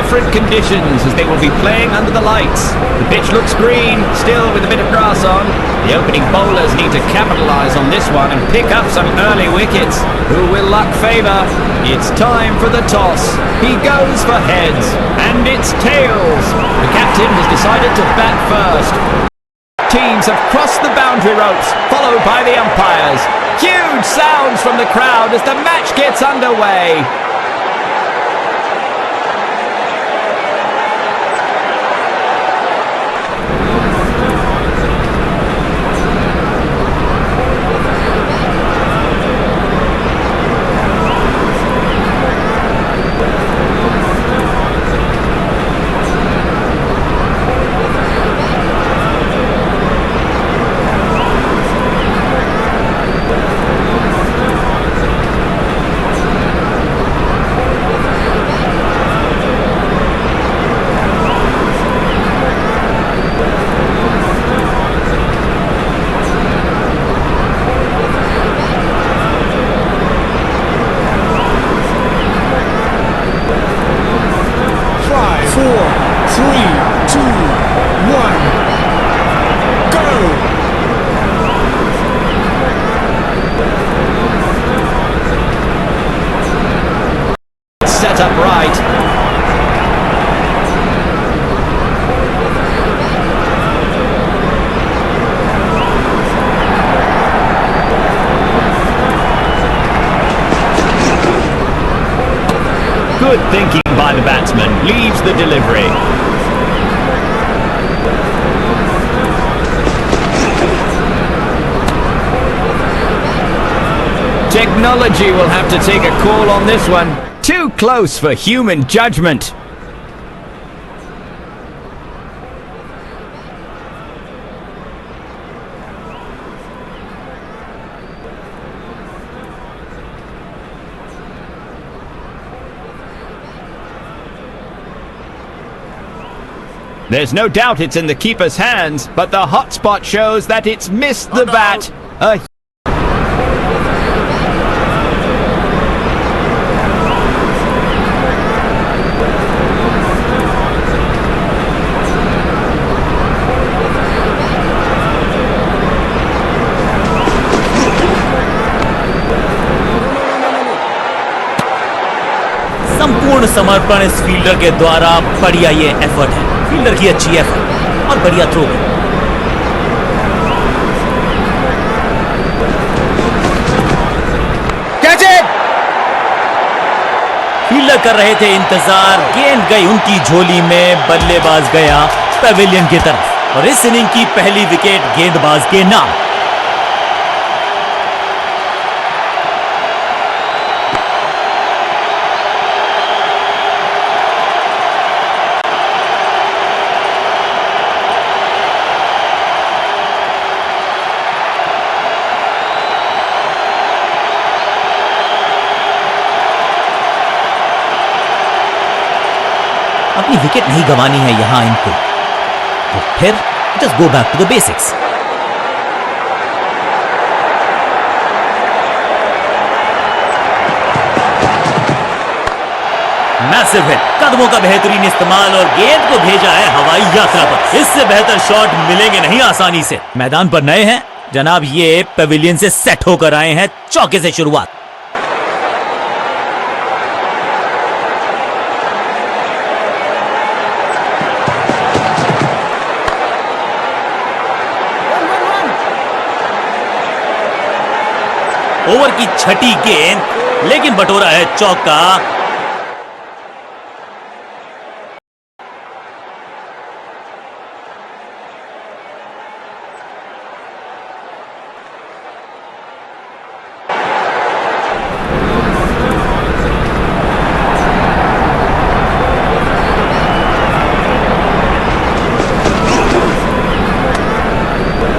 different conditions as they will be playing under the lights. The pitch looks green, still with a bit of grass on. The opening bowlers need to capitalise on this one and pick up some early wickets. Who will luck favour? It's time for the toss. He goes for heads, and it's tails. The captain has decided to bat first. Teams have crossed the boundary ropes, followed by the umpires. Huge sounds from the crowd as the match gets underway. Set up right. Good thinking by the batsman, leaves the delivery. Technology will have to take a call on this one. Too close for human judgment. There's no doubt it's in the keeper's hands, but the hotspot shows that it's missed the bat. संपूर्ण समर्पण इस fielder के द्वारा। बढ़िया ये effort है, fielder की अच्छी एफर्ट और बढ़िया थ्रो भी। Catch it! फील्डर कर रहे थे इंतजार, गेंद गई उनकी झोली में, बल्लेबाज गया पेविलियन की तरफ और इस इनिंग की पहली विकेट गेंदबाज के नाम। अपनी विकेट नहीं गंवानी है यहां इनको, तो फिर just go back to the basics. Massive hit, कदमों का बेहतरीन इस्तेमाल और गेंद को भेजा है हवाई यात्रा पर। इससे बेहतर शॉट मिलेंगे नहीं आसानी से। मैदान पर नए हैं जनाब, ये पेविलियन से सेट होकर आए हैं। चौके से शुरुआत। ओवर की छठी गेंद, लेकिन बटोरा है चौका।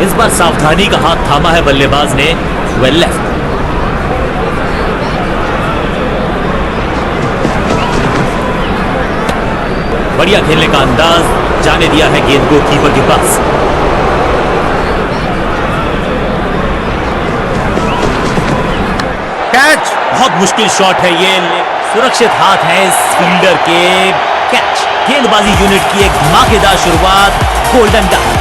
इस बार सावधानी का हाथ थामा है बल्लेबाज ने। Well left. बढ़िया खेलने का अंदाज, जाने दिया है गेंद को कीपर के पास। कैच! बहुत मुश्किल शॉट है ये, सुरक्षित हाथ है इस फील्डर के। कैच। गेंदबाजी यूनिट की एक धमाकेदार शुरुआत, गोल्डन डक।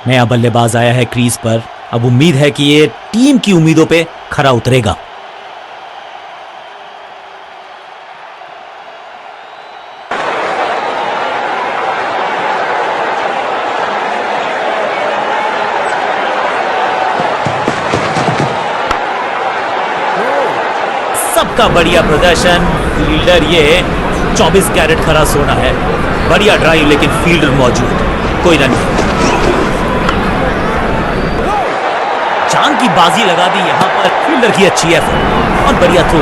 नया बल्लेबाज आया है क्रीज पर। अब उम्मीद है कि ये टीम की उम्मीदों पे खरा उतरेगा। सबका बढ़िया प्रदर्शन। फील्डर ये 24 कैरेट खरा सोना है। बढ़िया ड्राइव, लेकिन फील्डर मौजूद, कोई रन नहीं। जान की बाजी लगा दी यहां पर। फील्डर की अच्छी एफर्ट और बढ़िया थ्रो।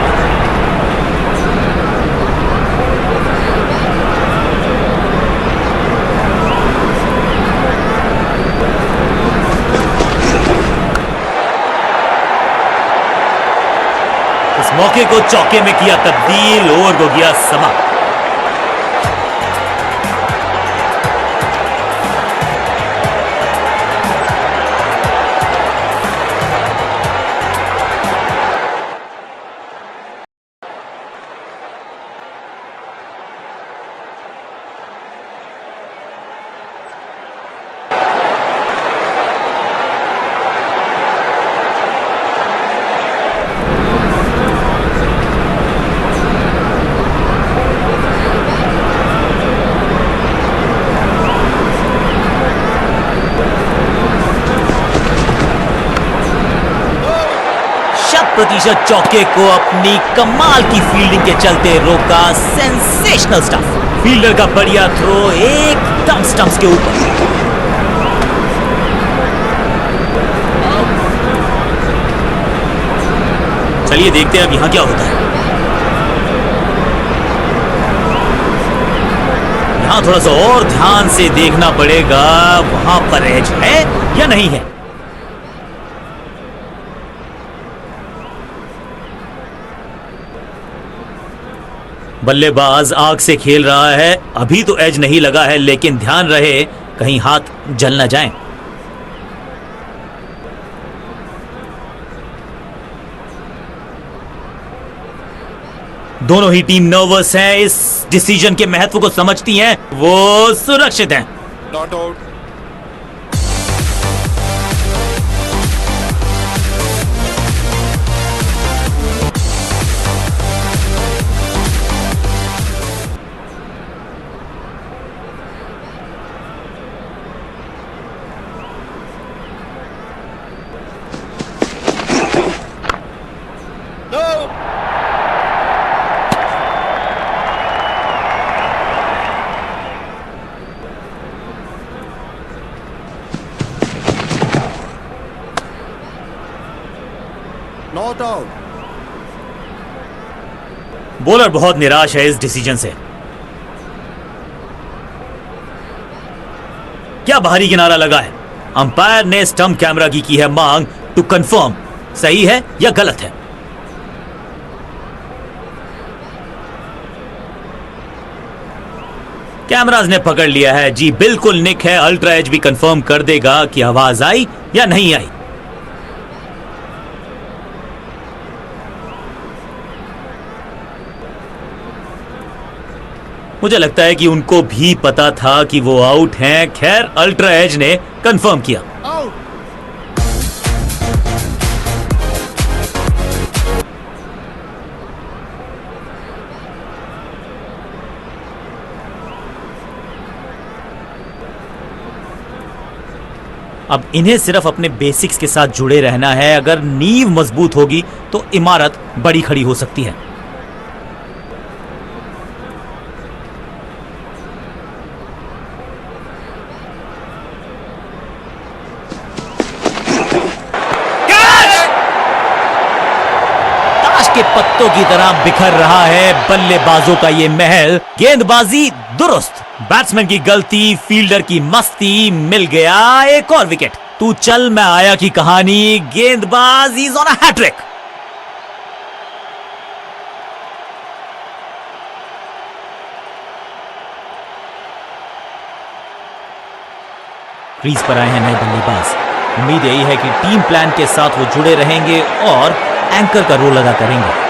इस मौके को चौके में किया तब्दील, ओवर हो गया समाप्त। प्रतिशत चौके को अपनी कमाल की फील्डिंग के चलते रोका। Sensational stuff. फील्डर का बढ़िया थ्रो एकदम स्टंप्स के ऊपर। चलिए देखते हैं अब यहां क्या होता है। यहां थोड़ा सा और ध्यान से देखना पड़ेगा, वहां पर एज है या नहीं है। बल्लेबाज आग से खेल रहा है। अभी तो एज नहीं लगा है, लेकिन ध्यान रहे कहीं हाथ जल न जाएं। दोनों ही टीम नर्वस हैं, इस डिसीजन के महत्व को समझती हैं, वो सुरक्षित हैं। Not out. Not out. Bowler बहुत निराश है इस डिसीजन से। क्या बाहरी किनारा लगा है। अंपायर ने स्टंप कैमरा की है मांग टू कंफर्म, सही है या गलत है। कैमराज ने पकड़ लिया है जी, बिल्कुल निक है। अल्ट्रा एज भी कंफर्म कर देगा कि आवाज आई या नहीं आई। मुझे लगता है कि उनको भी पता था कि वो आउट हैं। खैर, अल्ट्रा एज ने कंफर्म किया। आउट। अब इन्हें सिर्फ अपने बेसिक्स के साथ जुड़े रहना है। अगर नींव मजबूत होगी तो इमारत बड़ी खड़ी हो सकती है। ताश के पत्तों की तरह बिखर रहा है बल्लेबाजों का ये महल। गेंदबाजी दुरुस्त, बैट्समैन की गलती, फील्डर की मस्ती, मिल गया एक और विकेट। तू चल मैं आया की कहानी, गेंदबाज is on a hattrick. Crease पर आए हैं नए बल्लेबाज। उम्मीद यही है कि टीम प्लान के साथ वो जुड़े रहेंगे और एंकर का रोल अदा करेंगे।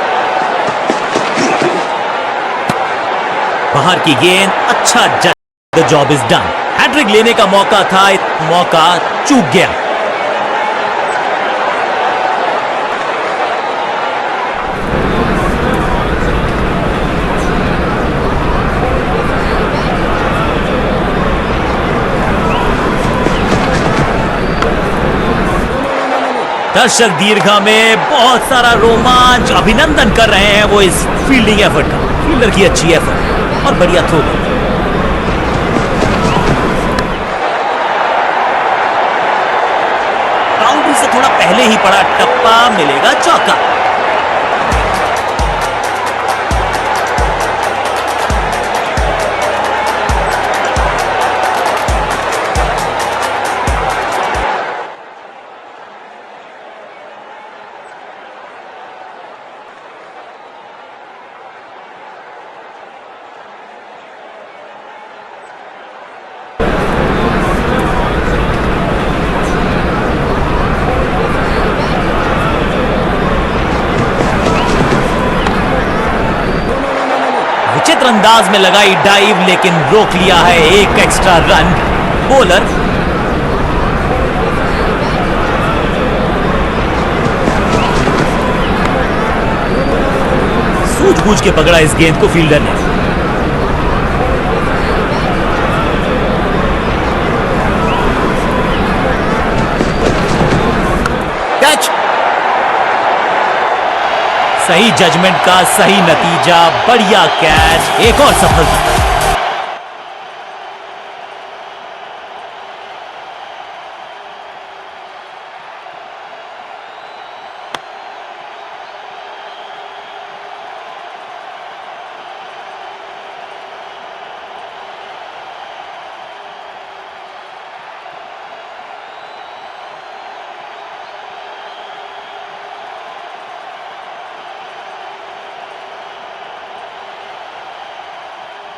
बाहर की गेंद, अच्छा the job is done. Hattrick लेने का मौका था, मौका चूक गया। दर्शक दीर्घा में बहुत सारा रोमांच, अभिनंदन कर रहे हैं वो इस फील्डिंग एफर्ट का। फील्डर की अच्छी एफर्ट और बढ़िया थ्रो। बाउंड्री से थोड़ा पहले ही पड़ा टप्पा, मिलेगा चौका। विचित्र अंदाज में लगाई डाइव, लेकिन रोक लिया है एक एक्स्ट्रा रन। बॉलर सूझबूझ के पकड़ा इस गेंद को फील्डर ने। कैच। सही जजमेंट का सही नतीजा, बढ़िया कैच, एक और सफलता।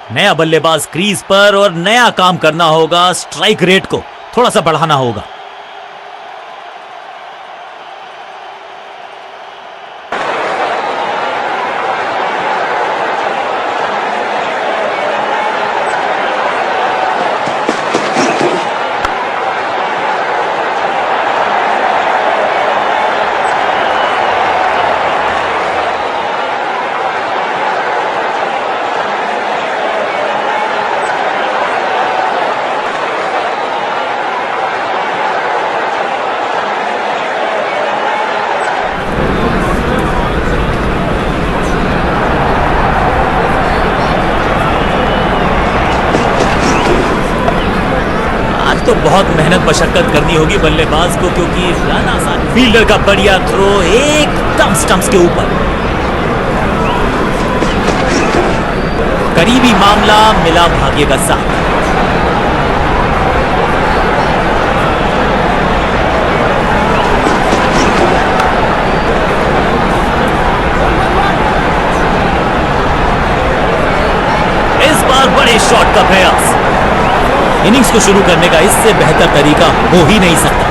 नया बल्लेबाज क्रीज पर और नया काम करना होगा। स्ट्राइक रेट को थोड़ा सा बढ़ाना होगा। तो बहुत मेहनत मशक्कत करनी होगी बल्लेबाज को, क्योंकि रन आसान। फील्डर का बढ़िया थ्रो एकदम स्टंप्स के ऊपर। करीबी मामला, मिला भाग्य का साथ। इस बार बड़े शॉट का प्रयास। इनिंग्स को शुरू करने का इससे बेहतर तरीका हो ही नहीं सकता।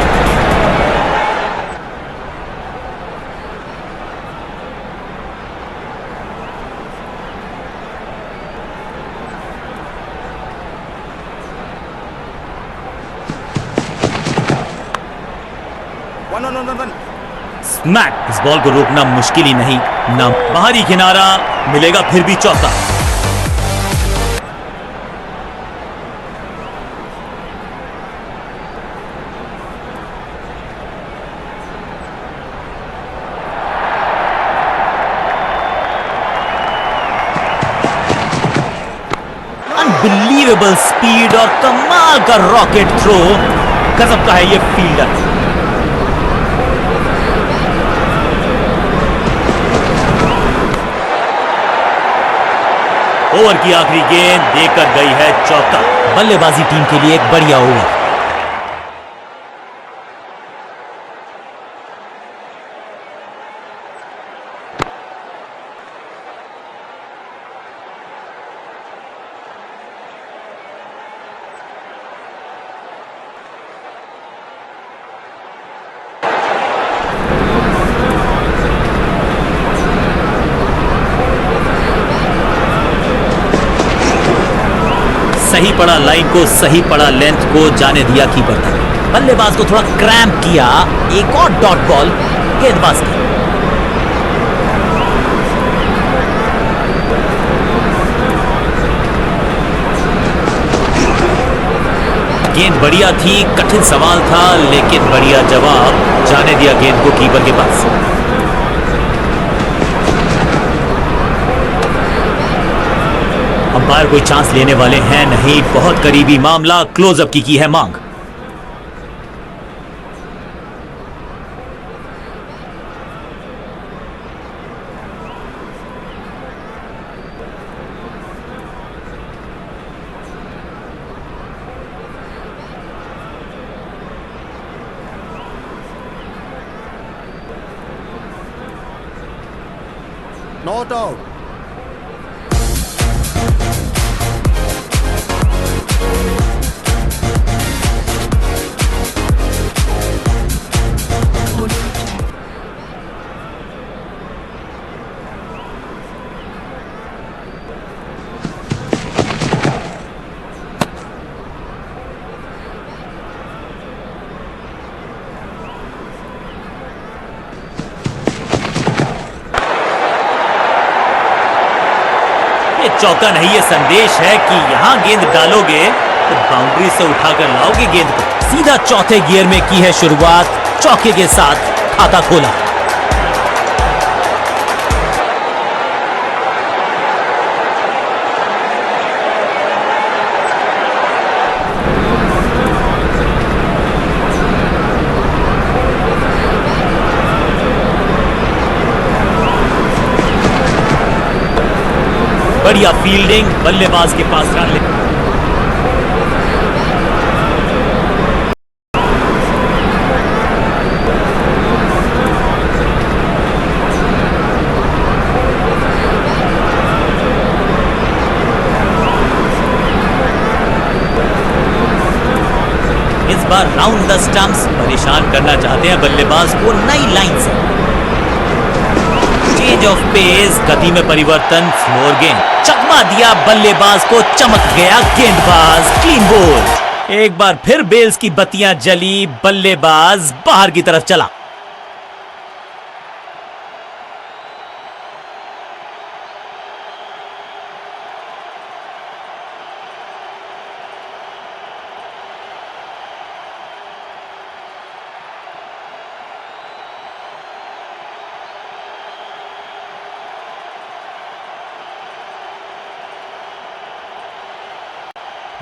स्मैक। इस बॉल को रोकना मुश्किल ही नहीं ना। बाहरी किनारा, मिलेगा फिर भी चौका। अनबिलीवेबल स्पीड और कमाल का रॉकेट थ्रो। गजब का है ये फील्डर। ओवर की आखिरी गेंद देकर गई है चौका। बल्लेबाजी टीम के लिए एक बढ़िया ओवर। सही पड़ा लाइन को, सही पड़ा लेंथ को, जाने दिया कीपर तक। बल्लेबाज को थोड़ा क्रैम्प किया। एक और डॉट बॉल गेंदबाज की। गेंद बढ़िया थी, कठिन सवाल था, लेकिन बढ़िया जवाब। जाने दिया गेंद को कीपर के पास। अंपायर कोई चांस लेने वाले हैं नहीं। बहुत करीबी मामला। क्लोजअप की है मांग। Not out. चौका नहीं, ये संदेश है कि यहां गेंद डालोगे तो बाउंड्री से उठाकर लाओगे गेंद को। सीधा चौथे गियर में की है शुरुआत। चौके के साथ खाता खोला। बढ़िया फील्डिंग। बल्लेबाज के पास रन ले। इस बार राउंड द स्टंप्स। परेशान करना चाहते हैं बल्लेबाज को नई लाइन से। चेंज ऑफ पेस, गति में परिवर्तन, फ्लोर गेंद। चकमा दिया बल्लेबाज को, चमक गया गेंदबाज। क्लीन बोल। एक बार फिर बेल्स की बत्तियां जली। बल्लेबाज बाहर की तरफ चला।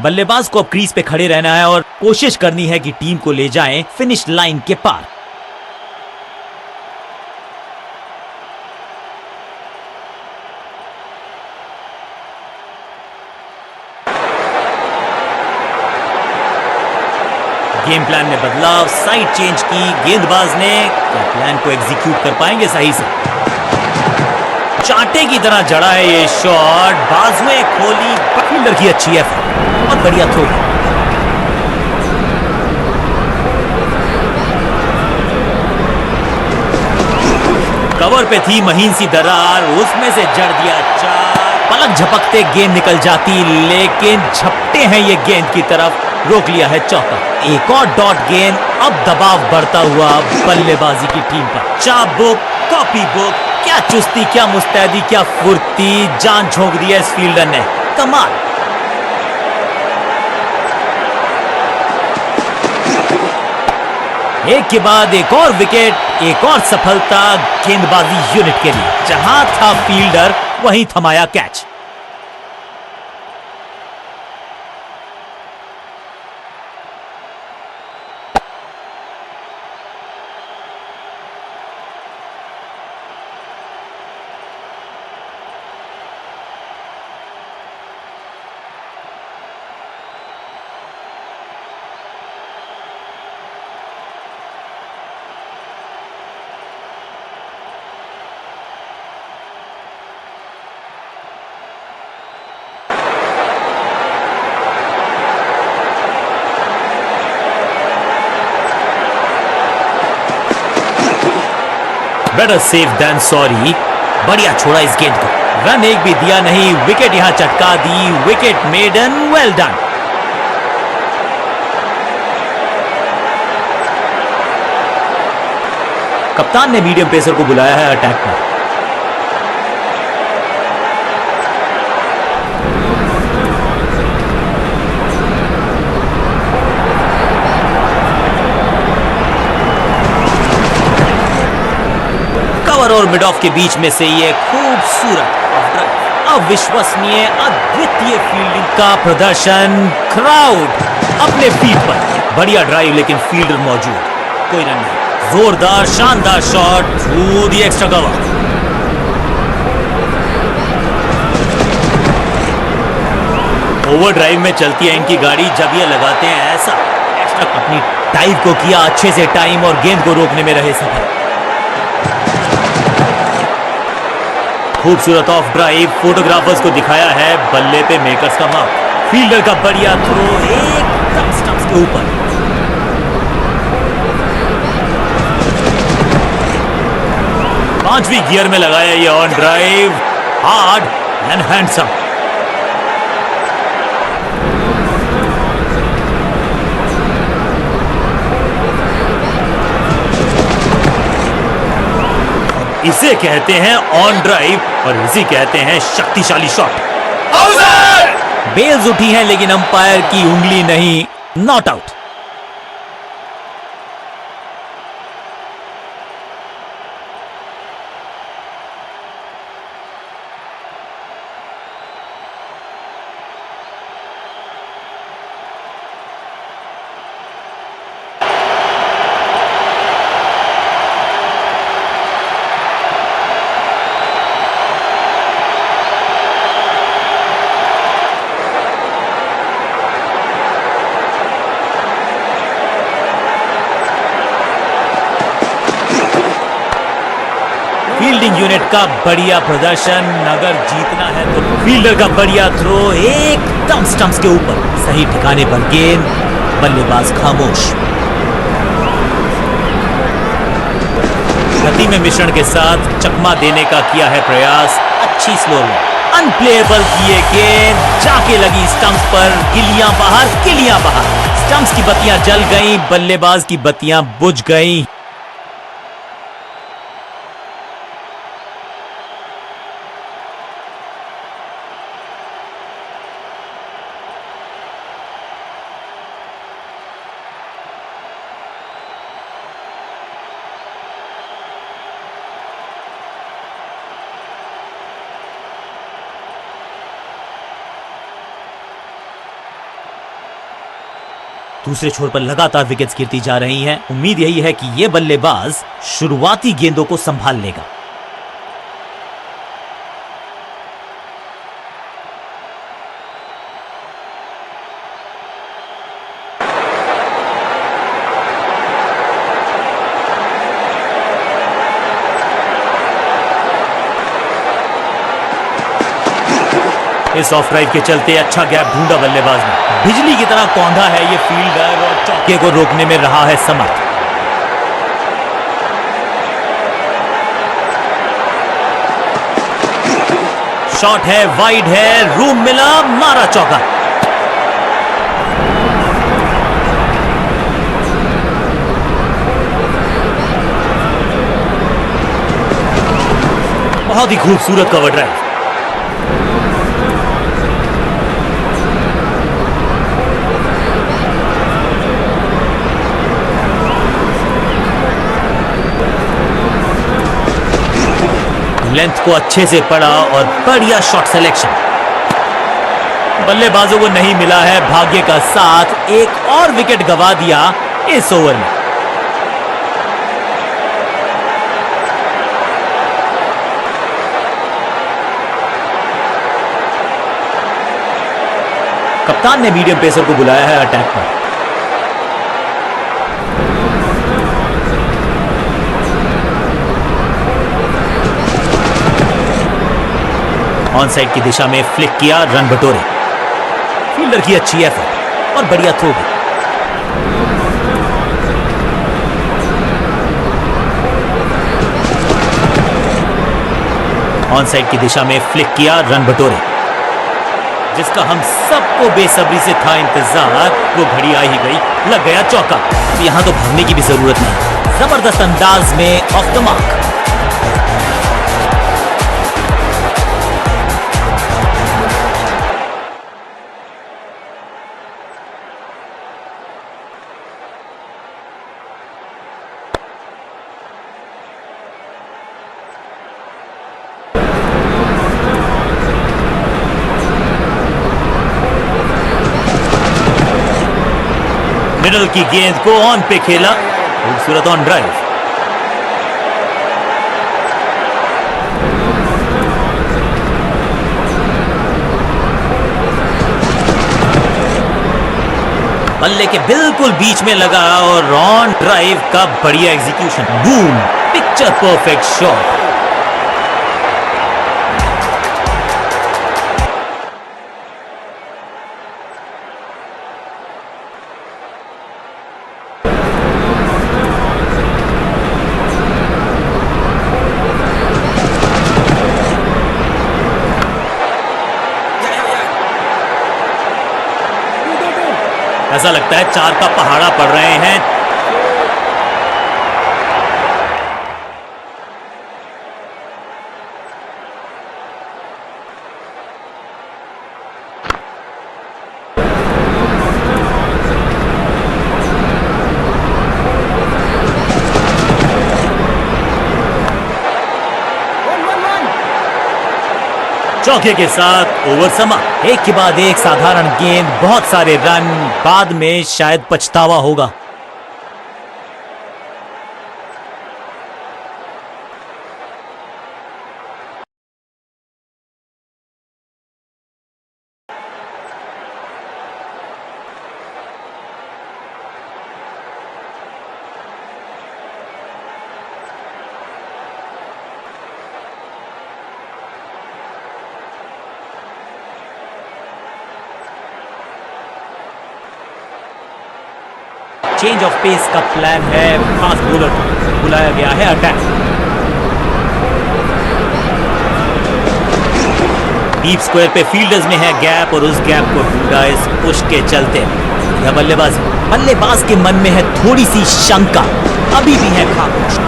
बल्लेबाज को अब क्रीज पे खड़े रहना है और कोशिश करनी है कि टीम को ले जाएं फिनिश लाइन के पार। गेम प्लान में बदलाव, साइड चेंज की गेंदबाज ने। क्या प्लान को एग्जीक्यूट कर पाएंगे सही से? चांटे की तरह जड़ा है ये शॉट। बाजुएं खोली। फील्डर की अच्छी एफर्ट। बहुत बढ़िया थ्रो। कवर पे थी महीन सी दरार, उसमें से जड़ दिया चार। पलक झपकते गेंद निकल जाती, लेकिन झपटे हैं ये गेंद की तरफ। रोक लिया है चौका। एक और डॉट गेंद। अब दबाव बढ़ता हुआ बल्लेबाजी की टीम पर। चाबुक, कॉपी बुक। क्या चुस्ती, क्या मुस्तैदी, क्या फुर्ती। जान झोंक दी है इस फील्डर ने। कमाल। एक के बाद एक और विकेट, एक और सफलता गेंदबाजी यूनिट के लिए। जहां था फील्डर वहीं थमाया catch. Better safe than sorry. बढ़िया छोड़ा इस गेंद को, रन एक भी दिया नहीं, विकेट यहां चटका दी, विकेट मेडन, वेल डन। कप्तान ने मीडियम पेसर को बुलाया है अटैक पर। कवर और मिड ऑफ के बीच में से ये खूबसूरत अविश्वसनीय अद्वितीय फील्डिंग का प्रदर्शन। क्राउड अपने फीट पर, बढ़िया ड्राइव लेकिन फील्डर मौजूद, कोई रन नहीं। जोरदार शानदार shot through the extra cover. Over drive में चलती है इनकी गाड़ी जब ये लगाते हैं ऐसा एक्स्ट्रा। अपनी टाइप को किया अच्छे से टाइम और गेंद को रोकने में रहे सफल। खूबसूरत ऑफ ड्राइव, फोटोग्राफर्स को दिखाया है बल्ले पे मेकर्स का मार्क। फील्डर का बढ़िया थ्रो एकदम स्टंप्स के ऊपर। पांचवी गियर में लगाया ये on drive, hard and handsome. इसे कहते हैं ऑन ड्राइव और इसे कहते हैं शक्तिशाली शॉट। बेल्स उठी हैं लेकिन अंपायर की उंगली नहीं, नॉट आउट। फील्डिंग यूनिट का बढ़िया प्रदर्शन। अगर जीतना है तो फील्डर का बढ़िया थ्रो एकदम स्टंप्स के ऊपर, सही ठिकाने पर गेंद, बल्लेबाज खामोश। गति में मिश्रण के साथ चकमा देने का किया है प्रयास, अच्छी स्लो में अनप्लेएबल किए गेंद, जाके लगी स्टंप्स पर, गिलियां बाहर, गिलियां बाहर। स्टंप्स की बत्तियां जल गईं, बल्लेबाज की बत्तियां बुझ गईं। दूसरे छोर पर लगातार विकेट्स गिरती जा रही हैं। उम्मीद यही है कि यह बल्लेबाज शुरुआती गेंदों को संभाल लेगा। इस ऑफ ड्राइव के चलते अच्छा गैप ढूंढा बल्लेबाज ने। बिजली की तरह कौंधा है ये फील्डर और चौके को रोकने में रहा है समर्थ। शॉट है, वाइड है, रूम मिला, मारा चौका। बहुत ही खूबसूरत कवर ड्राइव। लेंथ को अच्छे से पड़ा और बढ़िया शॉट सिलेक्शन। बल्लेबाजों को नहीं मिला है भाग्य का साथ, एक और विकेट गंवा दिया इस ओवर में। कप्तान ने मीडियम पेसर को बुलाया है अटैक पर। ऑन साइड की दिशा में फ्लिक किया, रन बटोरे। फील्डर की अच्छी एफर्ट और बढ़िया थ्रो भी। ऑन साइड की दिशा में फ्लिक किया, रन बटोरे। जिसका हम सबको बेसब्री से था इंतजार, वो घड़ी आ ही गई, लग गया चौका। यहां तो भागने की भी जरूरत नहीं, जबरदस्त अंदाज में ऑफ द मार्क। मिडल की गेंद को ऑन पे खेला, खूबसूरत ऑन ड्राइव। बल्ले के बिल्कुल बीच में लगा और ऑन ड्राइव का बढ़िया execution. Boom, picture perfect shot. ऐसा लगता है 4 का पहाड़ा पड़ रहे हैं। चौके के साथ ओवर समा। एक के बाद एक साधारण गेंद, बहुत सारे रन, बाद में शायद पछतावा होगा। चेंज ऑफ पेस का प्लान है, फास्ट बॉलर बुलाया गया है अटैक। डीप स्क्वायर पे फील्डर्स में है गैप और उस गैप को ढूंढा इस पुश के चलते। यह बल्लेबाजी, बल्लेबाज के मन में है थोड़ी सी शंका, अभी भी है खामोश।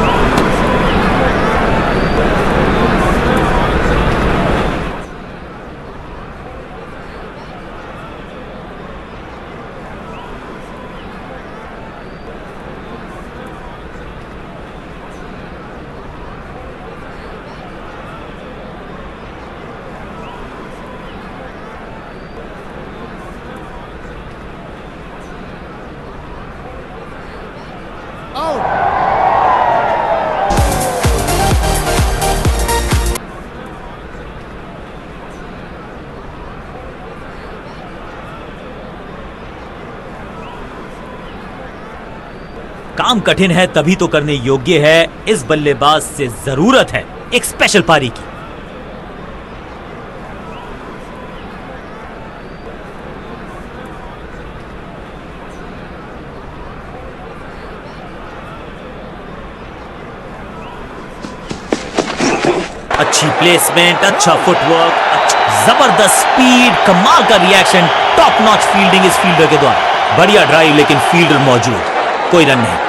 काम कठिन है तभी तो करने योग्य है। इस बल्लेबाज से जरूरत है एक स्पेशल पारी की। अच्छी प्लेसमेंट, अच्छा फुटवर्क, जबरदस्त स्पीड, कमाल का रिएक्शन, टॉप नॉच फील्डिंग इस फील्डर के द्वारा। बढ़िया ड्राइव लेकिन फील्डर मौजूद, कोई रन नहीं।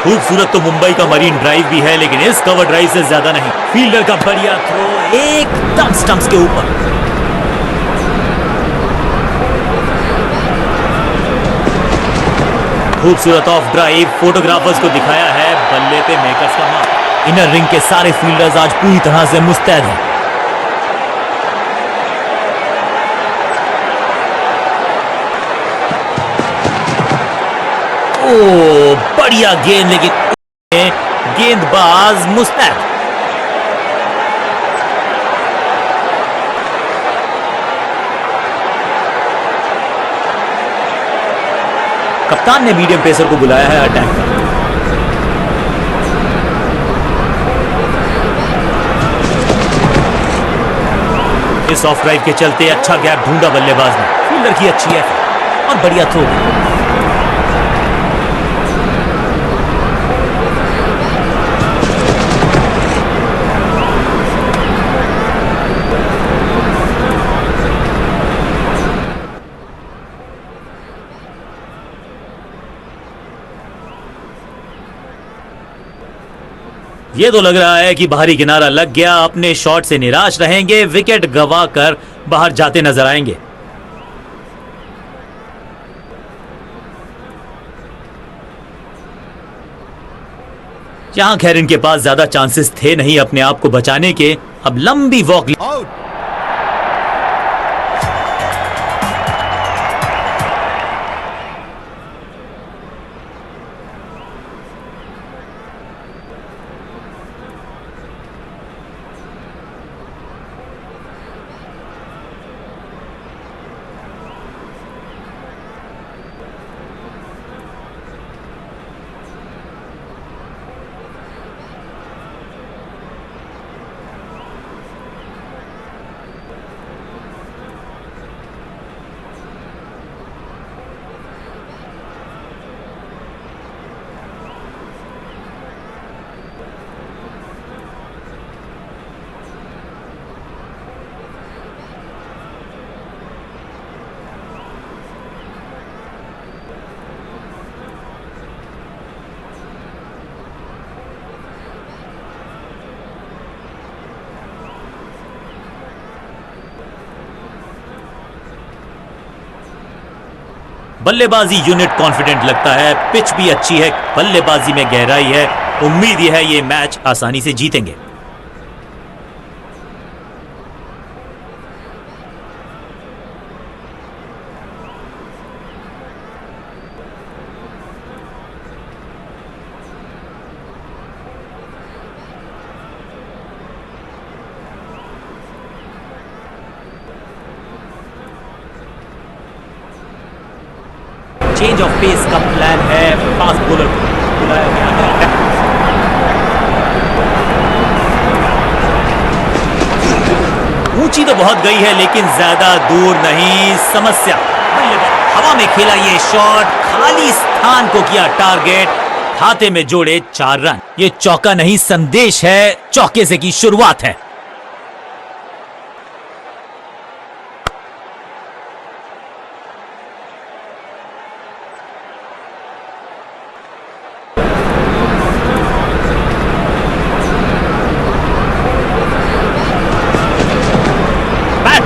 खूबसूरत तो मुंबई का मरीन ड्राइव भी है लेकिन इस कवर ड्राइव से ज्यादा नहीं। फील्डर का बढ़िया थ्रो एकदम स्टंप्स के ऊपर। खूबसूरत ऑफ ड्राइव, फोटोग्राफर्स को दिखाया है, बल्ले पे मेकर्स का मार्क। इनर रिंग के सारे फील्डर्स आज पूरी तरह से मुस्तैद हैं। ओ बढ़िया गेंद लेकिन गेंदबाज मुस्तैद। कप्तान ने मीडियम पेसर को बुलाया है अटैक पर। इस ऑफ ड्राइव के चलते अच्छा गैप ढूंढा बल्लेबाज ने। फील्डर की अच्छी है और बढ़िया थ्रो। ये तो लग रहा है कि बाहरी किनारा लग गया, अपने शॉट से निराश रहेंगे, विकेट गवा कर बाहर जाते नजर आएंगे। जहां खैर इनके पास ज्यादा चांसेस थे नहीं अपने आप को बचाने के, अब लंबी वॉक। Out. बल्लेबाजी यूनिट कॉन्फिडेंट लगता है, पिच भी अच्छी है, बल्लेबाजी में गहराई है, उम्मीद यह है ये मैच आसानी से जीतेंगे। चेंज ऑफ पेस का प्लान है, फास्ट बॉलर बुलाया गया है। ऊंची तो बहुत गई है लेकिन ज्यादा दूर नहीं, समस्या हवा में खेला ये शॉट, खाली स्थान को किया टारगेट, खाते में जोड़े 4 रन। ये चौका नहीं संदेश है, चौके से की शुरुआत है।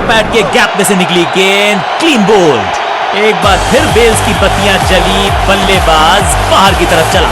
पैड के गैप में से निकली गेंद, क्लीन बोल्ड। एक बार फिर बेल्स की बत्तियां जली, बल्लेबाज बाहर की तरफ चला।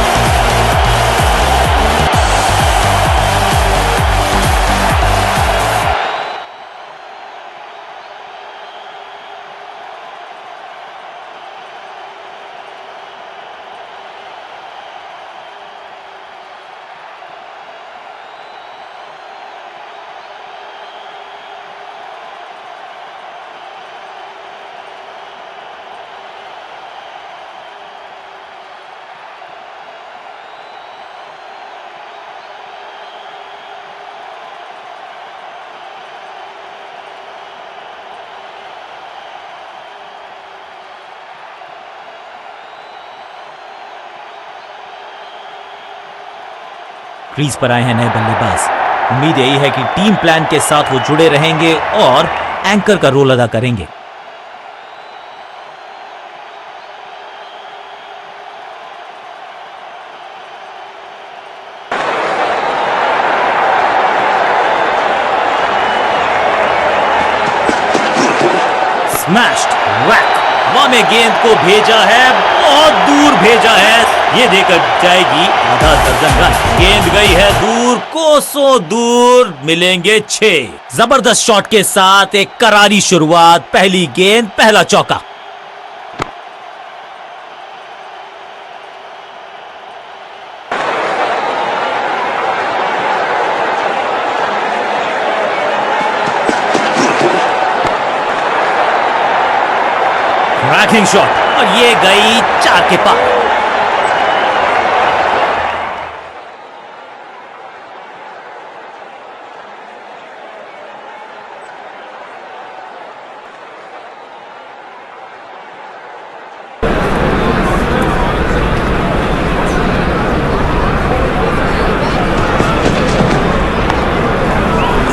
क्रीज पर आए हैं नए बल्लेबाज, उम्मीद यही है कि टीम प्लान के साथ वो जुड़े रहेंगे और एंकर का रोल अदा करेंगे। स्मैश्ड वैक, हवा में गेंद को भेजा है, बहुत दूर भेजा है, ये देकर जाएगी आधा दर्जन रन। गेंद गई है दूर, कोसों दूर, मिलेंगे 6। जबरदस्त शॉट के साथ एक करारी शुरुआत, पहली गेंद पहला चौका। क्रैकिंग शॉट और ये गई 4 के पार।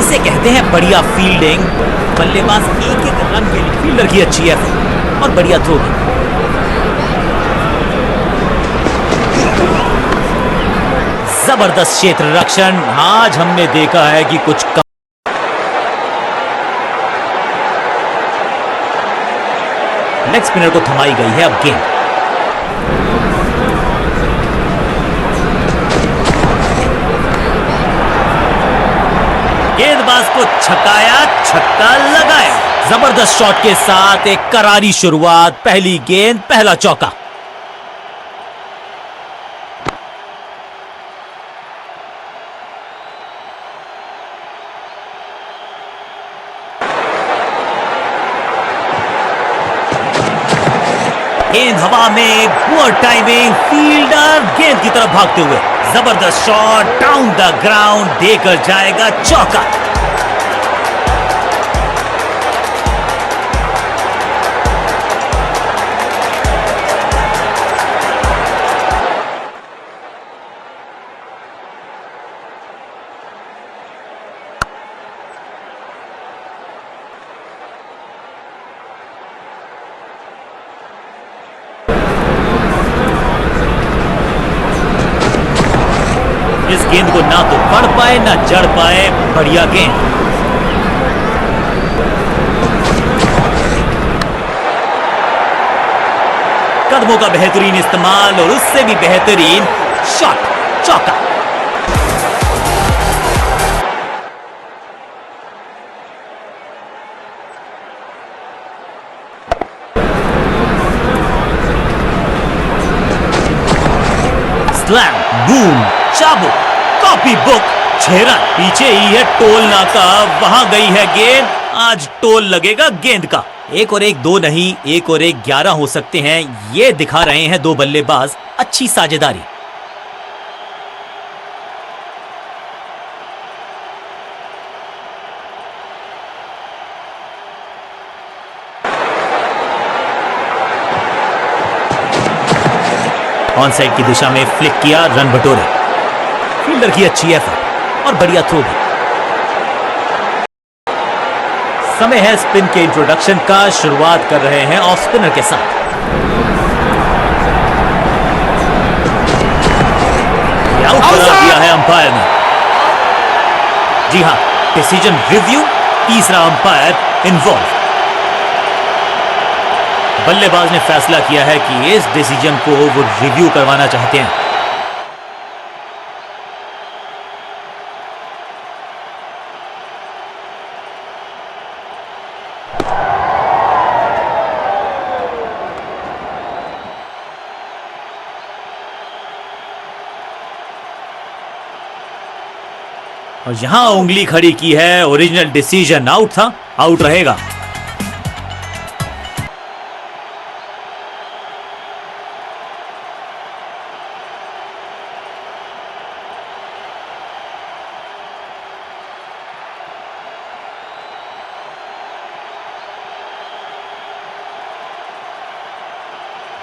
इसे कहते हैं बढ़िया फील्डिंग। बल्लेबाज एक रन के लिए फील्डर की अच्छी है और बढ़िया थ्रो भी। जबरदस्त क्षेत्र रक्षण। आज हमने देखा है कि कुछ लेग स्पिनर को थमाई गई है अब गेंद। गेंदबाज को छकाया, छक्का लगाया। जबरदस्त शॉट के साथ एक करारी शुरुआत, पहली गेंद पहला चौका। गेंद हवा में, पुअर टाइमिंग, फील्डर गेंद की तरफ भागते हुए जबरदस्त शॉट डाउन द ग्राउंड, देकर जाएगा चौका। इस गेंद को ना तो पढ़ पाए ना जड़ पाए, बढ़िया गेंद। कदमों का बेहतरीन इस्तेमाल और उससे भी बेहतरीन शॉट, चौका। स्लैम, बूम, चाबुक, कॉपी बुक, 6 रन। पीछे ही है टोल नाका, वहां गई है गेंद, आज टोल लगेगा गेंद का। 1 और 1 2 नहीं, 1 और 1 11 हो सकते हैं, ये दिखा रहे हैं दो बल्लेबाज अच्छी साझेदारी। ऑन साइड की दिशा में फ्लिक किया, रन बटोरे। फील्डर की अच्छी एफर्ट और बढ़िया थ्रो भी। समय है स्पिन के इंट्रोडक्शन का, शुरुआत कर रहे हैं ऑफ स्पिनर के साथ। आउट करा दिया है अंपायर ने। जी हां, डिसीजन रिव्यू, तीसरा अंपायर इन्वॉल्व। बल्लेबाज ने फैसला किया है कि इस डिसीजन को वो रिव्यू करवाना चाहते हैं। और यहां उंगली खड़ी की है, ओरिजिनल डिसीजन आउट था, आउट रहेगा।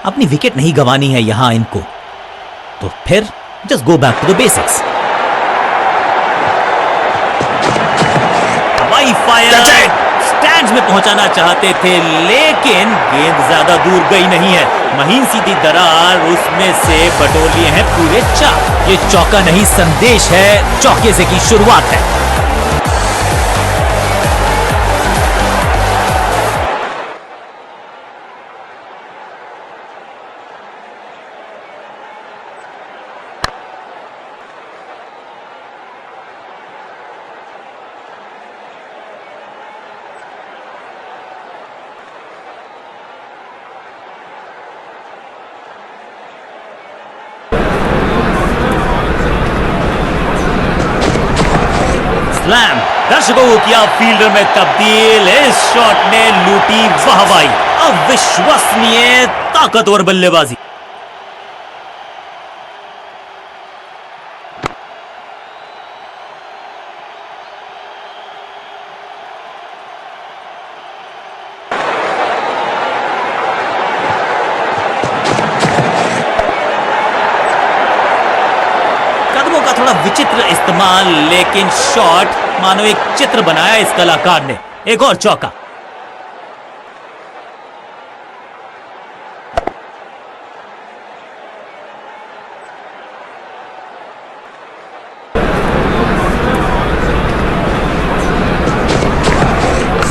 अपनी विकेट नहीं गंवानी है यहां इनको, तो फिर just go back to the basics. हवाई फायर, स्टैंड्स में पहुंचाना चाहते थे, लेकिन गेंद ज्यादा दूर गई नहीं है। महीन सीधी दरार, उसमें से बटोर लिए हैं पूरे 4। ये चौका नहीं संदेश है, चौके से की शुरुआत है। स्लैम, दर्शकों को किया फील्डर में तब्दील। इस शॉट ने लूटी वाहवाही। अविश्वसनीय ताकतवर बल्लेबाजी। थोड़ा विचित्र इस्तेमाल, लेकिन शॉट मानो एक चित्र बनाया इस कलाकार ने। एक और चौका।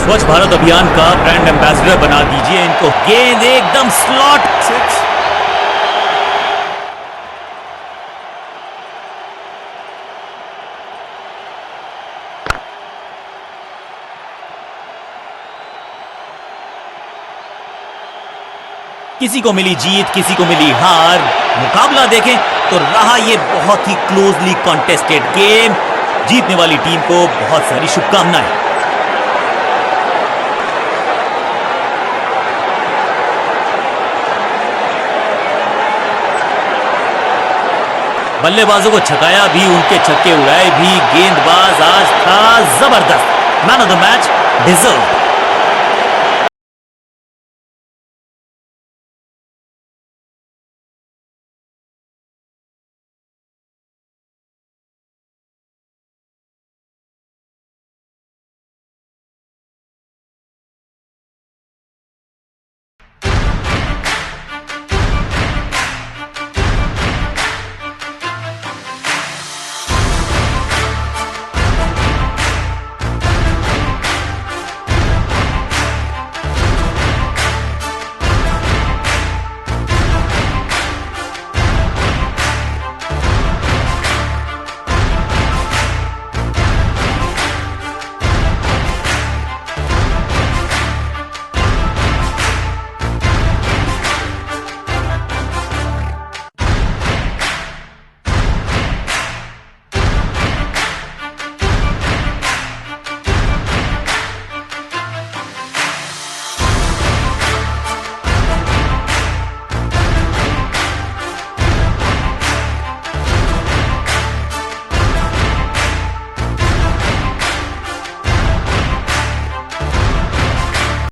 स्वच्छ भारत अभियान का ब्रांड एम्बेसडर बना दीजिए इनको। गेंद एकदम स्लॉट। Six. किसी को मिली जीत, किसी को मिली हार। मुकाबला देखें तो रहा ये बहुत ही क्लोजली कॉन्टेस्टेड गेम। जीतने वाली टीम को बहुत सारी शुभकामनाएं। बल्लेबाजों को छकाया भी, उनके छक्के उड़ाए भी। गेंदबाज आज था जबरदस्त। Man of the match deserve.